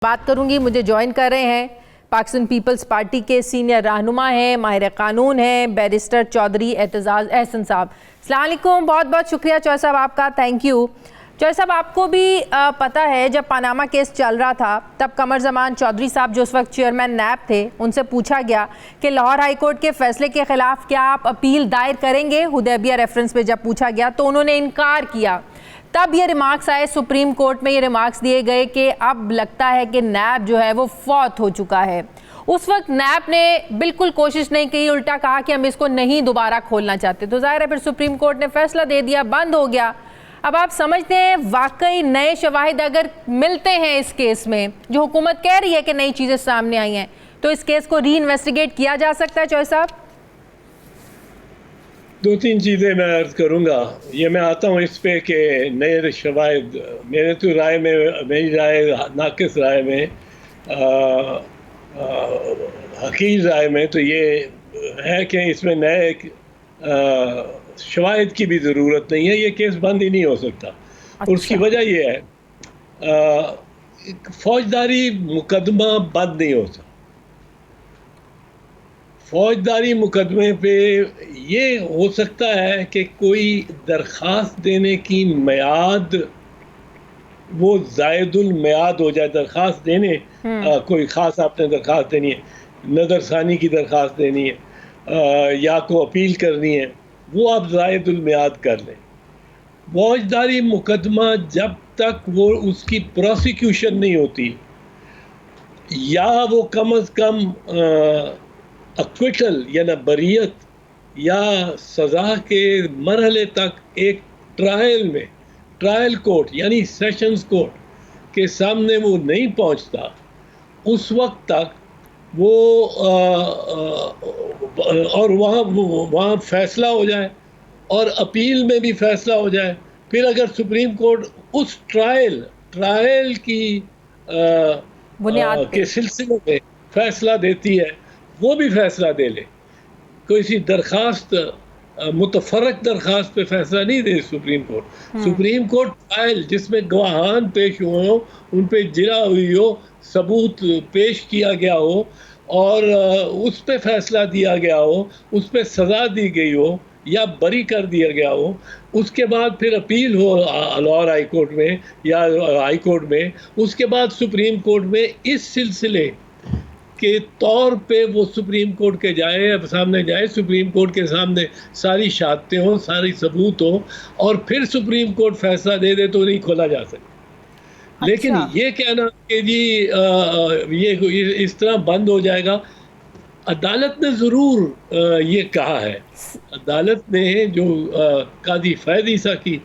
بات کروں گی. مجھے جوائن کر رہے ہیں پاکستان پیپلز پارٹی کے سینئر رہنما ہیں, ماہر قانون ہیں, بیرسٹر چودھری اعتزاز احسن صاحب. السلام علیکم. بہت بہت شکریہ چوہر صاحب آپ کا, تھینک یو. چوہر صاحب آپ کو بھی پتہ ہے جب پاناما کیس چل رہا تھا تب قمر زمان چودھری صاحب جو اس وقت چیئرمین نیب تھے ان سے پوچھا گیا کہ لاہور ہائی کورٹ کے فیصلے کے خلاف کیا آپ اپیل دائر کریں گے. حدیبیہ ریفرنس پہ جب پوچھا گیا تو انہوں نے انکار کیا. تب یہ ریمارکس آئے سپریم کورٹ میں, یہ ریمارکس دیے گئے کہ اب لگتا ہے کہ نیب جو ہے وہ فوت ہو چکا ہے. اس وقت نیب نے بالکل کوشش نہیں کی, الٹا کہا کہ ہم اس کو نہیں دوبارہ کھولنا چاہتے. تو ظاہر ہے پھر سپریم کورٹ نے فیصلہ دے دیا, بند ہو گیا. اب آپ سمجھتے ہیں واقعی نئے شواہد اگر ملتے ہیں اس کیس میں, جو حکومت کہہ رہی ہے کہ نئی چیزیں سامنے آئی ہیں, تو اس کیس کو ری انویسٹیگیٹ کیا جا سکتا ہے چوہر صاحب؟ دو تین چیزیں میں عرض کروں گا. یہ میں آتا ہوں اس پہ کہ نئے شواہد, میرے تو رائے میں, میری رائے ناقص رائے میں, حقیر رائے میں تو یہ ہے کہ اس میں نئے شواہد کی بھی ضرورت نہیں ہے. یہ کیس بند ہی نہیں ہو سکتا. اور اس کی وجہ یہ ہے فوجداری مقدمہ بند نہیں ہو سکتا. فوجداری مقدمے پہ یہ ہو سکتا ہے کہ کوئی درخواست دینے کی میعاد وہ زائد المیعاد ہو جائے. درخواست دینے کوئی خاص آپ نے درخواست دینی ہے, نظر ثانی کی درخواست دینی ہے یا کو اپیل کرنی ہے, وہ آپ زائد المیعاد کر لیں. فوجداری مقدمہ جب تک وہ اس کی پروسیکیوشن نہیں ہوتی یا وہ کم از کم اکویٹل یا نہ بریت یا سزا کے مرحلے تک ایک ٹرائل میں, ٹرائل کورٹ یعنی سیشنز کورٹ کے سامنے وہ نہیں پہنچتا, اس وقت تک وہ اور وہاں فیصلہ ہو جائے اور اپیل میں بھی فیصلہ ہو جائے. پھر اگر سپریم کورٹ اس ٹرائل کی کے سلسلے میں فیصلہ دیتی ہے, وہ بھی فیصلہ دے لے. کوئی درخواست متفرق درخواست پہ فیصلہ نہیں دے supreme court. Supreme court trial جس میں گواہان پیش ہوئے ہوں, ان پہ جرا ہوئی ہو, ثبوت پیش کیا گیا ہو اور اس پہ فیصلہ دیا گیا ہو, اس پہ سزا دی گئی ہو یا بری کر دیا گیا ہو, اس کے بعد پھر اپیل ہو لاہور ہائی کورٹ میں یا ہائی کورٹ میں, اس کے بعد سپریم کورٹ میں اس سلسلے کے طور پہ وہ سپریم کورٹ کے سامنے جائے, سپریم کورٹ کے سامنے ساری شہادتیں ہوں, ساری ثبوت ہوں, اور پھر سپریم کورٹ فیصلہ دے دے تو نہیں کھولا جا سکتا. لیکن یہ کہنا کہ جی یہ اس طرح بند ہو جائے گا, عدالت نے ضرور یہ کہا ہے. عدالت نے جو قاضی فیض عیسیٰ کی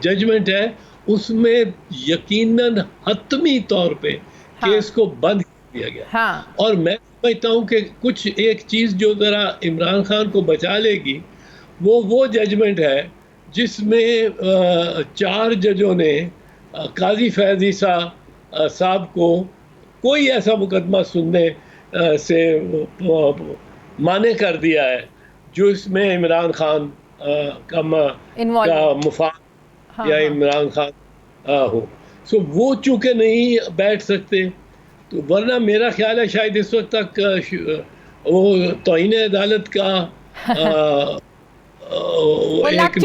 ججمنٹ ہے اس میں یقیناً حتمی طور پہ کیس کو بند دیا گیا. اور میں سمجھتا ہوں کہ کچھ ایک چیز جو ذرا عمران خان کو بچا لے گی وہ ججمنٹ ہے جس میں 4 ججوں نے قاضی فیض عیسیٰ صاحب کو کوئی ایسا مقدمہ سننے سے مانع کر دیا ہے جو اس میں عمران خان کا مفاد یا عمران خان ہو. سو وہ چونکہ نہیں بیٹھ سکتے, تو ورنہ میرا خیال ہے شاید اس وقت تک وہ توہین عدالت کا وہ لگ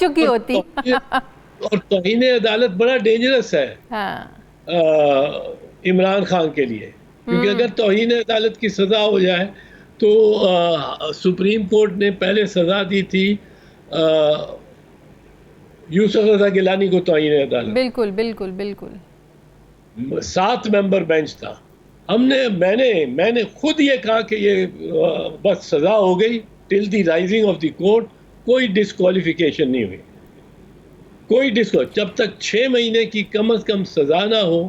چکی ہوتی اور توہین عدالت بڑا ڈینجرس ہے عمران خان کے لیے, کیونکہ اگر توہین عدالت کی سزا ہو جائے تو سپریم کورٹ نے پہلے سزا دی تھی یوسف رضا گیلانی کو توہین عدالت. بالکل بالکل بالکل 7 ممبر بینچ تھا. میں نے خود یہ کہا کہ یہ بس سزا ہو گئی ٹل دی رائزنگ آف دی کورٹ, کوئی ڈسکوالیفیکیشن نہیں ہوئی, کوئی جب تک 6 مہینے کی کم از کم سزا نہ ہو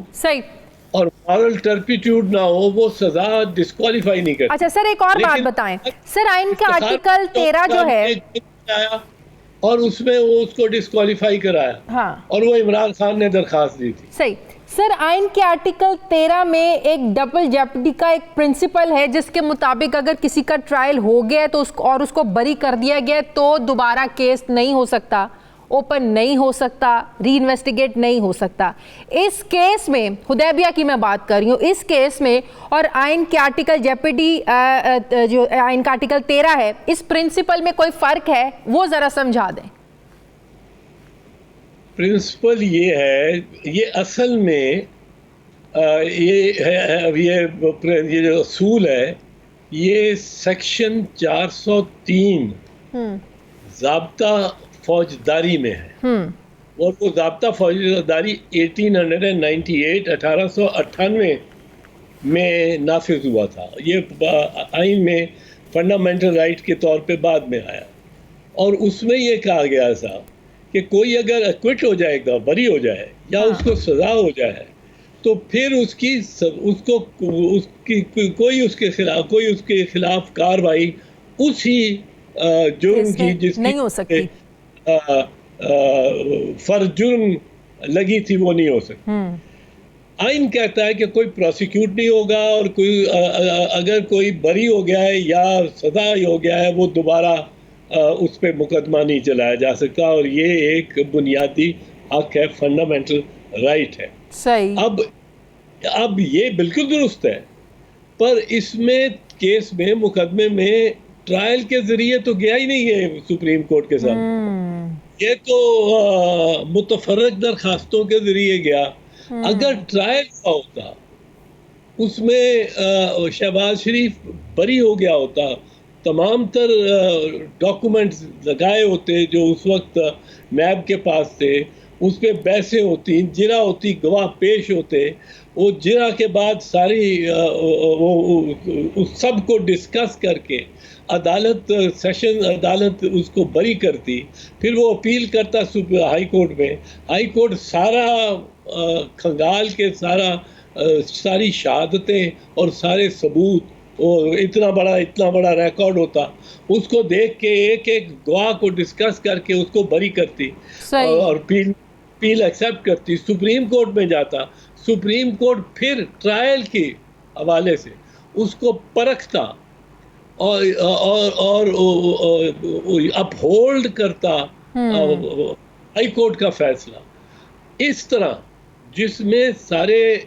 اور مورل ٹرپیٹیوڈ نہ ہو, وہ سزا ڈسکوالیفائی نہیں کرتی. اچھا سر, ایک اور بات بتائیں سر, آئین کا آرٹیکل 13 جو ہے اور اس میں وہ اس کو ڈسکوالیفائی کرایا اور وہ عمران خان نے درخواست دی تھی. صحیح سر, آئین کے آرٹیکل 13 میں ایک ڈبل جیپٹی کا ایک پرنسپل ہے جس کے مطابق اگر کسی کا ٹرائل ہو گیا تو اس کو بری کر دیا گیا تو دوبارہ کیس نہیں ہو سکتا, اوپن نہیں ہو سکتا, ری انویسٹیگیٹ نہیں ہو سکتا. اس کیس میں حدیبیہ کی میں بات کر رہی ہوں, اس کیس میں اور آئین کے آرٹیکل جیپیڈی جو آئین کا آرٹیکل 13 ہے, اس پرنسپل میں کوئی فرق ہے, وہ ذرا سمجھا دیں. پرنسپل یہ ہے, یہ اصل میں یہ جو اصول ہے یہ سیکشن 403 ضابطہ فوجداری میں ہے, اور وہ ضابطہ فوجداری 1898 میں نافذ ہوا تھا. یہ آئین میں فنڈامنٹل رائٹ کے طور پہ بعد میں آیا, اور اس میں یہ کہا گیا تھا کہ کوئی اگر ایکوٹ ہو جائے گا, بری ہو جائے یا اس کو سزا ہو جائے, تو پھر کوئی اس کے خلاف کاروائی اسی جرم کی جس نہیں ہو سکتی, فرض جرم لگی تھی وہ نہیں ہو سکتی. آئین کہتا ہے کہ کوئی پروسیکیوٹ نہیں ہوگا, اور اگر کوئی بری ہو گیا ہے یا سزا ہو گیا ہے وہ دوبارہ اس پہ مقدمہ نہیں چلایا جا سکتا, اور یہ ایک بنیادی حق ہے, فنڈامنٹل رائٹ ہے. صحیح. اب یہ بالکل درست ہے, پر اس میں کیس میں مقدمے میں ٹرائل کے ذریعے تو گیا ہی نہیں ہے سپریم کورٹ کے ساتھ, یہ تو متفرق درخواستوں کے ذریعے گیا. اگر ٹرائل کا ہوتا, اس میں شہباز شریف بری ہو گیا ہوتا, تمام تر ڈاکومنٹس لگائے ہوتے جو اس وقت نیب کے پاس تھے, اس پہ بحثیں ہوتی, جرا ہوتی, گواہ پیش ہوتے, وہ جرا کے بعد ساری اس سب کو ڈسکس کر کے عدالت, سیشن عدالت اس کو بری کرتی, پھر وہ اپیل کرتا ہائی کورٹ میں, ہائی کورٹ سارا کھنگال کے ساری شہادتیں اور سارے ثبوت, اور اتنا بڑا ریکارڈ ہوتا, اس کو دیکھ کے ایک ایک گواہ کو ڈسکس کر کے اس کو بری کرتی اور اپیل ایکسیپٹ کرتی, سپریم کورٹ میں جاتا, سپریم کورٹ پھر ٹرائل کے حوالے سے اس کو پرکھتا اور اپ ہولڈ کرتا ہائی کورٹ کا فیصلہ. اس طرح جس میں سارے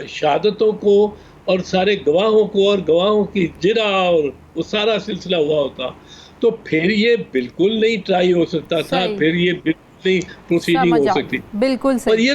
شہادتوں کو اور سارے گواہوں کو اور گواہوں کی جرا اور وہ سارا سلسلہ ہوا ہوتا, تو پھر یہ بالکل نہیں ٹرائی ہو سکتا تھا, پھر یہ بالکل نہیں پروسیڈنگ ہو سکتی. بالکل اور یہ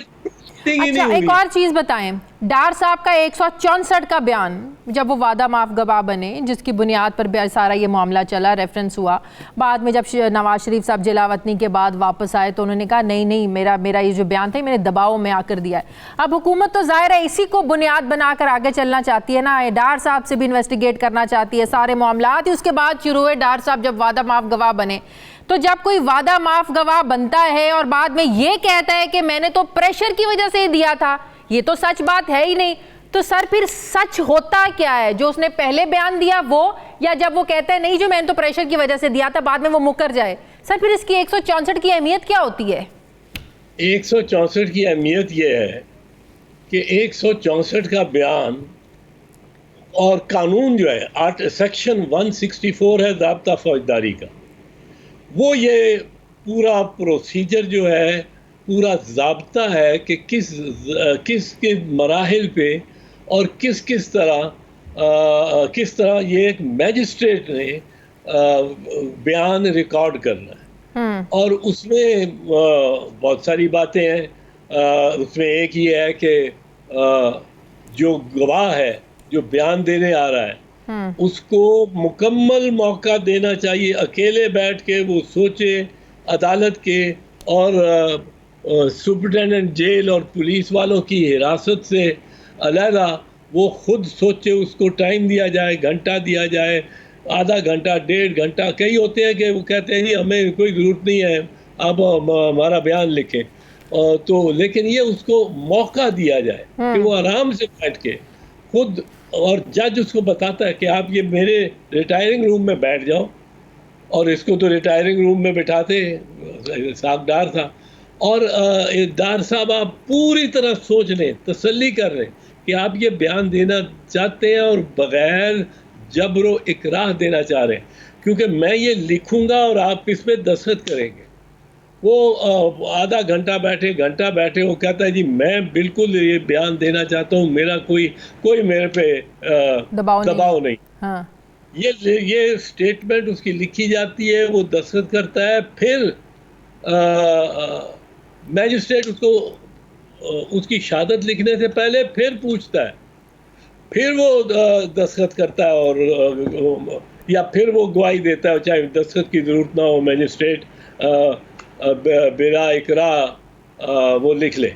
اچھا, ایک اور چیز بتائیں, ڈار صاحب کا 164 کا بیان جب وہ وعدہ معاف گواہ بنے, جس کی بنیاد پر سارا یہ معاملہ چلا, ریفرنس ہوا, بعد میں جب نواز شریف صاحب جلاوطنی کے بعد واپس آئے تو انہوں نے کہا نہیں میرا یہ جو بیان تھا میں نے دباؤ میں آ کر دیا ہے. اب حکومت تو ظاہر ہے اسی کو بنیاد بنا کر آگے چلنا چاہتی ہے نا, ڈار صاحب سے بھی انویسٹیگیٹ کرنا چاہتی ہے سارے معاملات ہی اس کے بعد شروع ہوئے. ڈار صاحب جب وعدہ معاف گواہ بنے, تو جب کوئی وعدہ معاف گواہ بنتا ہے اور بعد میں یہ کہتا ہے کہ میں نے تو پریشر کی وجہ سے دیا تھا, یہ تو سچ بات ہے ہی نہیں, تو سر پھر سچ ہوتا کیا ہے, جو اس نے پہلے بیان دیا وہ, یا جب وہ کہتا ہے نہیں جو میں نے تو پریشر کی وجہ سے دیا تھا, بعد میں وہ مکر جائے؟ سر پھر اس کی 164 کی اہمیت کیا ہوتی ہے؟ 164 کی اہمیت یہ ہے کہ 164 کا بیان اور قانون جو ہے سیکشن 164 ہے ضابطہ فوجداری کا, وہ یہ پورا پروسیجر جو ہے, پورا ضابطہ ہے کہ کس کے مراحل پہ اور کس طرح یہ ایک میجسٹریٹ نے بیان ریکارڈ کرنا ہے. اور اس میں بہت ساری باتیں ہیں. اس میں ایک یہ ہے کہ جو گواہ ہے جو بیان دینے آ رہا ہے اس کو مکمل موقع دینا چاہیے, اکیلے بیٹھ کے وہ سوچے, عدالت کے اور سپرنٹینڈنٹ جیل اور پولیس والوں کی حراست سے علیحدہ وہ خود سوچے, اس کو ٹائم دیا جائے, گھنٹہ دیا جائے, آدھا گھنٹہ, 1.5 گھنٹہ. کئی ہوتے ہیں کہ وہ کہتے ہیں جی ہمیں کوئی ضرورت نہیں ہے, آپ ہمارا بیان لکھیں, تو لیکن یہ اس کو موقع دیا جائے کہ وہ آرام سے بیٹھ کے خود, اور جج اس کو بتاتا ہے کہ آپ یہ میرے ریٹائرنگ روم میں بیٹھ جاؤ, اور اس کو تو ریٹائرنگ روم میں بٹھاتے, صاحب ڈار تھا, اور ڈار صاحب آپ پوری طرح سوچ لیں, تسلی کر رہے کہ آپ یہ بیان دینا چاہتے ہیں اور بغیر جبر و اکراہ دینا چاہ رہے ہیں, کیونکہ میں یہ لکھوں گا اور آپ اس پہ دستخط کریں گے, وہ آدھا گھنٹہ بیٹھے وہ کہتا ہے جی میں بالکل یہ بیان دینا چاہتا ہوں, میرا کوئی میرے پہ دباؤ نہیں. ہاں یہ سٹیٹمنٹ اس کی لکھی جاتی ہے, وہ دستخط کرتا ہے, پھر میجسٹریٹ اس کو اس کی شہادت لکھنے سے پہلے پھر پوچھتا ہے, پھر وہ دستخط کرتا ہے, اور یا پھر وہ گواہی دیتا ہے, چاہے دستخط کی ضرورت نہ ہو, میجسٹریٹ بلا اکراہ وہ لکھ لے.